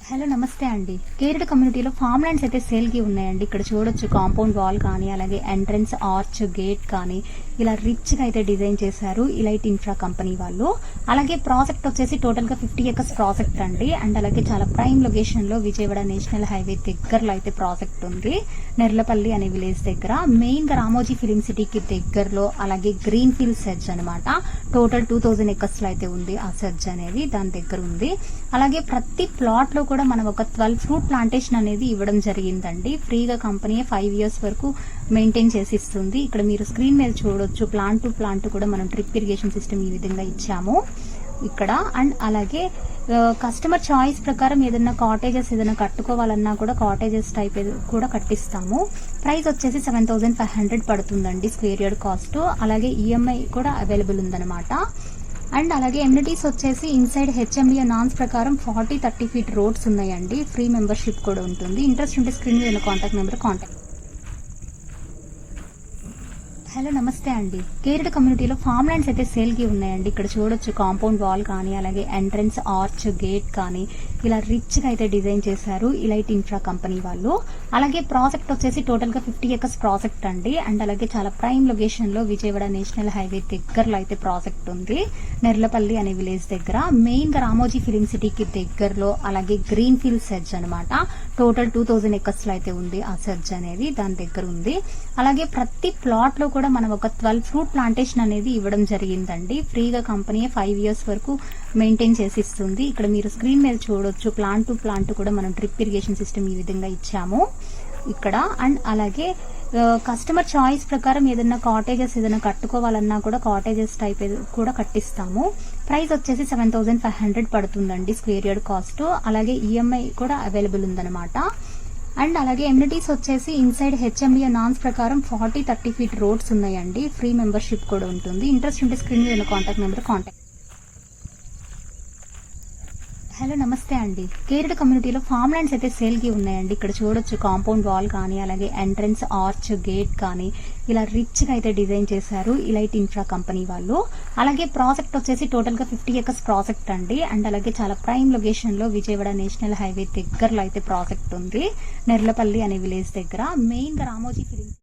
Hello నమస్తే అండి. కేరళ కమ్యూనిటీలో ఫామ్ ల్యాండ్స్ అయితే సేల్కి ఉన్నాయండి. ఇక్కడ చూడొచ్చు కాంపౌండ్ వాల్ కానీ, అలాగే ఎంట్రన్స్ ఆర్చ్ గేట్ కానీ ఇలా రిచ్గా అయితే డిజైన్ చేశారు ఇలైట్ ఇన్ఫ్రా కంపెనీ వాళ్ళు. అలాగే ప్రాజెక్ట్ వచ్చేసి టోటల్గా 50 ఎకర్స్ ప్రాజెక్ట్ అండి. అండ్ అలాగే చాలా ప్రైమ్ లొకేషన్లో విజయవాడ నేషనల్ హైవే దగ్గరలో అయితే ప్రాజెక్ట్ ఉంది. నెర్లపల్లి అనే విలేజ్ దగ్గర మెయిన్గా రామోజీ ఫిలిం సిటీకి దగ్గరలో. అలాగే గ్రీన్ ఫీల్డ్ సెర్చ్ అనమాట. టోటల్ 2000 ఎకర్స్లో అయితే ఉంది ఆ సెర్చ్ అనేది, దాని దగ్గర ఉంది. అలాగే ప్రతి ప్లాట్ లో కూడా మనం ఒక 12 ఫ్రూట్ ప్లాంటేషన్ అనేది ఇవ్వడం జరిగిందండి. ఫ్రీగా కంపెనీ 5 ఇయర్స్ వరకు మెయింటైన్ చేసి ఇస్తుంది. ఇక్కడ మీరు స్క్రీన్ మీద చూడొచ్చు, ప్లాంట్ టు ప్లాంట్ కూడా మనం డ్రిప్ ఇరిగేషన్ సిస్టమ్ ఈ విధంగా ఇచ్చాము ఇక్కడ. అండ్ అలాగే కస్టమర్ చాయిస్ ప్రకారం ఏదైనా కాటేజెస్ ఏదైనా కట్టుకోవాలన్నా కూడా కాటేజెస్ టైప్ కూడా కట్టిస్తాము. ప్రైస్ వచ్చేసి 7500 పడుతుందండి స్క్వేర్ యార్డ్ కాస్ట్. అలాగే ఈఎంఐ కూడా అవైలబుల్ ఉందన్నమాట. అండ్ అలాగే ఎమ్యూనిటీస్ వచ్చేసి ఇన్సైడ్ హెచ్ఎండిఏ నాన్స్ ప్రకారం 40-30 ఫీట్ రోడ్స్ ఉన్నాయండి. ఫ్రీ మెంబర్షిప్ కూడా ఉంటుంది. ఇంట్రెస్ట్ ఉంటే స్క్రీన్ మీద కాంటాక్ట్ నెంబర్ కాంటాక్ట్. హలో నమస్తే అండి. కేరళ కమ్యూనిటీలో ఫామ్ ల్యాండ్స్ అయితే సేల్కి ఉన్నాయండి. ఇక్కడ చూడొచ్చు కాంపౌండ్ వాల్ కానీ, అలాగే ఎంట్రన్స్ ఆర్చ్ గేట్ కానీ ఇలా రిచ్గా అయితే డిజైన్ చేశారు ఇలైట్ ఇన్ఫ్రా కంపెనీ వాళ్ళు. అలాగే ప్రాజెక్ట్ వచ్చేసి టోటల్గా 50 ఎకర్స్ ప్రాజెక్ట్ అండి. అండ్ అలాగే చాలా ప్రైమ్ లొకేషన్లో విజయవాడ నేషనల్ హైవే దగ్గరలో అయితే ప్రాజెక్ట్ ఉంది. నెర్లపల్లి అనే విలేజ్ దగ్గర మెయిన్గా రామోజీ ఫిలిం సిటీకి దగ్గరలో. అలాగే గ్రీన్ ఫీల్డ్ సెర్చ్ అనమాట. టోటల్ 2000 ఎకర్స్లో అయితే ఉంది ఆ సెర్చ్ అనేది, దాని దగ్గర ఉంది. అలాగే ప్రతి ప్లాట్ లో కూడా మనం ఒక 12 ఫ్రూట్ ప్లాంటేషన్ అనేది ఇవ్వడం జరిగిందండి. ఫ్రీగా కంపెనీ 5 ఇయర్స్ వరకు మెయింటైన్ చేసి ఇస్తుంది. ఇక్కడ మీరు స్క్రీన్ మీద చూడొచ్చు, ప్లాంట్ టు ప్లాంట్ కూడా మనం డ్రిప్ ఇరిగేషన్ సిస్టమ్ ఈ విధంగా ఇచ్చాము ఇక్కడ. అండ్ అలాగే కస్టమర్ చాయిస్ ప్రకారం ఏదైనా కాటేజెస్ ఏదైనా కట్టుకోవాలన్నా కూడా కాటేజెస్ టైప్ కూడా కట్టిస్తాము. ప్రైస్ వచ్చేసి 7500 పడుతుందండి స్క్వేర్ యార్డ్ కాస్ట్. అలాగే ఈఎంఐ కూడా అవైలబుల్ ఉందన్నమాట. అండ్ అలాగే ఎమ్యూనిటీస్ వచ్చేసి ఇన్సైడ్ హెచ్ఎండిఏ నాన్స్ ప్రకారం 40-30 ఫీట్ రోడ్స్ ఉన్నాయండి. ఫ్రీ మెంబర్షిప్ కూడా ఉంటుంది. ఇంట్రెస్ట్ ఉంటే స్క్రీన్ మీద కాంటాక్ట్ నెంబర్ కాంటాక్ట్. హలో నమస్తే అండి. కేరళ కమ్యూనిటీలో ఫామ్ ల్యాండ్స్ అయితే సేల్కి ఉన్నాయండి. ఇక్కడ చూడొచ్చు కాంపౌండ్ వాల్ కానీ, అలాగే ఎంట్రన్స్ ఆర్చ్ గేట్ కానీ ఇలా రిచ్గా అయితే డిజైన్ చేశారు ఇలైట్ ఇన్ఫ్రా కంపెనీ వాళ్ళు. అలాగే ప్రాజెక్ట్ వచ్చేసి టోటల్గా 50 ఎకర్స్ ప్రాజెక్ట్ అండి. అండ్ అలాగే చాలా ప్రైమ్ లొకేషన్లో విజయవాడ నేషనల్ హైవే దగ్గరలో అయితే ప్రాజెక్ట్ ఉంది. నెర్లపల్లి అనే విలేజ్ దగ్గర మెయిన్గా రామోజీ ఫిలిం